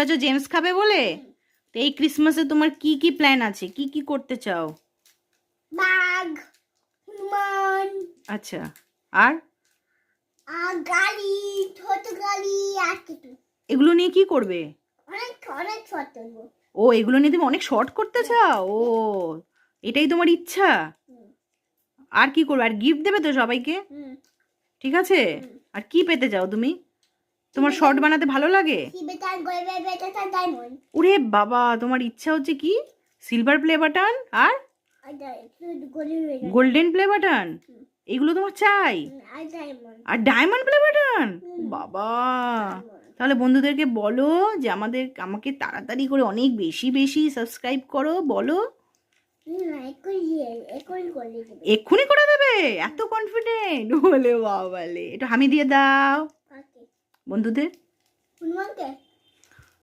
আচ্ছা, জেমস খাবে বলে। তো এই ক্রিসমাসে তোমার কি কি প্ল্যান আছে, কি কি করতে চাও? বাঘ, হনুমান, আচ্ছা, আর গাড়ি, ছোট গাড়ি, আর কিছু এগুলো নিয়ে কি করবে? অনেক অনেক ছোট করবো। ও, এগুলো নিয়ে তুমি অনেক শর্ট করতে চাও? ও, এটাই তোমার ইচ্ছা? আর কি করবে? আর গিফট দেবে তো সবাইকে? ঠিক আছে। আর কি পেতে চাও তুমি? তোমার শর্ট বানাতে ভালো লাগে? সিবেটার গলবে বেটা ডায়মন্ড। ওরে বাবা, তোমার ইচ্ছা হচ্ছে কি? সিলভার প্লে বাটন আর আর গলবে গোল্ডেন প্লে বাটন, এগুলো তোমার চাই? আর ডায়মন্ড। আর ডায়মন্ড প্লে বাটন? বাবা, তাহলে বন্ধুদেরকে বলো যে আমাকে তাড়াতাড়ি করে অনেক বেশি বেশি সাবস্ক্রাইব করো, বলো। এক্ষুনি করে দেবে? এত কনফিডেন্ট? বলে বাবালে, একটু হামি দিয়ে দাও বন্ধুদের। হনুমানকে